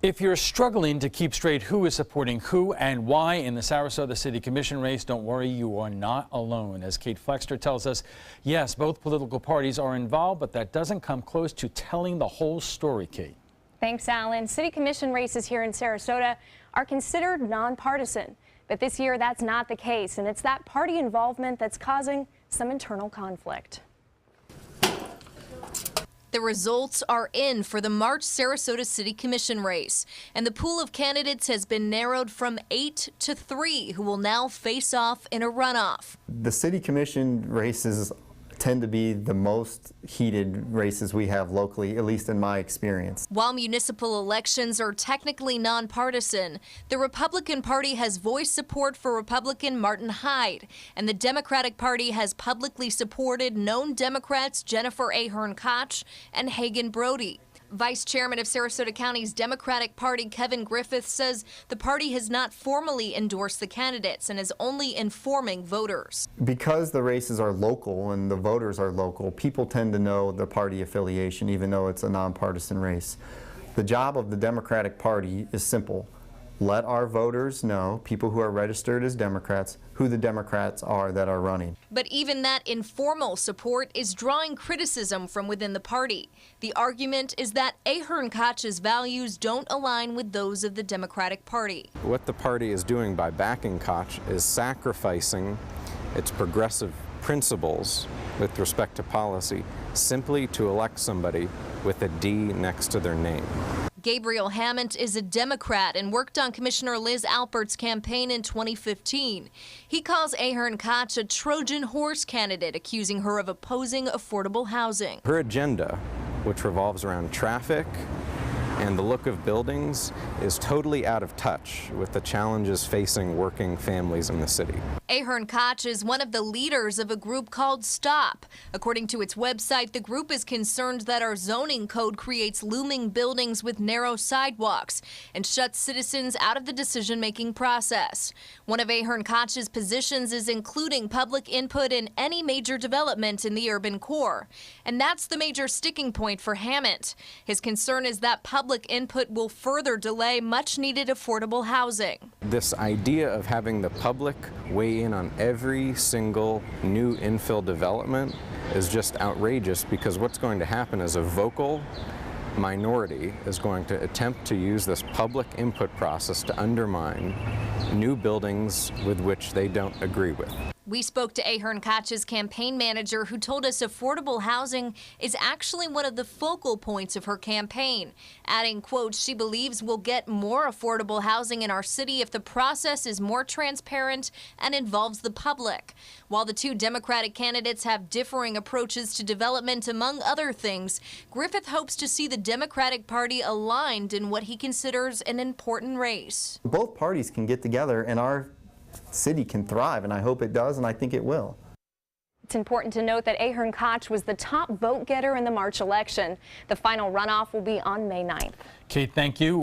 If you're struggling to keep straight who is supporting who and why in the Sarasota City Commission race, don't worry, you are not alone. As Kate Flexter tells us, yes, both political parties are involved, but that doesn't come close to telling the whole story, Kate. Thanks, Alan. City Commission races here in Sarasota are considered nonpartisan, but this year that's not the case, and it's that party involvement that's causing some internal conflict. The results are in for the March Sarasota City Commission race, and the pool of candidates has been narrowed from 8 to 3 who will now face off in a runoff. The City Commission races tend to be the most heated races we have locally, at least in my experience. While municipal elections are technically nonpartisan, the Republican Party has voiced support for Republican Martin Hyde, and the Democratic Party has publicly supported known Democrats Jennifer Ahern Koch and Hagen Brody. Vice Chairman of Sarasota County's Democratic Party, Kevin Griffith, says the party has not formally endorsed the candidates and is only informing voters. Because the races are local and the voters are local, people tend to know the party affiliation even though it's a nonpartisan race. The job of the Democratic Party is simple. Let our voters know, people who are registered as Democrats, who the Democrats are that are running. But even that informal support is drawing criticism from within the party. The argument is that Ahern Koch's values don't align with those of the Democratic Party. What the party is doing by backing Koch is sacrificing its progressive principles with respect to policy simply to elect somebody with a D next to their name. Gabriel Hammond is a Democrat and worked on Commissioner Liz Alpert's campaign in 2015. He calls Ahern Koch a Trojan horse candidate, accusing her of opposing affordable housing. Her agenda, which revolves around traffic and the look of buildings, is totally out of touch with the challenges facing working families in the city. Ahern Koch is one of the leaders of a group called STOP. According to its website, the group is concerned that our zoning code creates looming buildings with narrow sidewalks and shuts citizens out of the decision-making process. One of Ahern Koch's positions is including public input in any major development in the urban core. And that's the major sticking point for Hammond. His concern is that public input will further delay much-needed affordable housing. This idea of having the public weigh in on every single new infill development is just outrageous, because what's going to happen is a vocal minority is going to attempt to use this public input process to undermine new buildings with which they don't agree with. We spoke to Ahern Koch's campaign manager, who told us affordable housing is actually one of the focal points of her campaign, adding, quote, she believes we'll get more affordable housing in our city if the process is more transparent and involves the public. While the two Democratic candidates have differing approaches to development, among other things, Griffith hopes to see the Democratic Party aligned in what he considers an important race. Both parties can get together and our city can thrive, and I hope it does, and I think it will. It's important to note that Ahern Koch was the top vote getter in the March election. The final runoff will be on May 9th. Kate, thank you.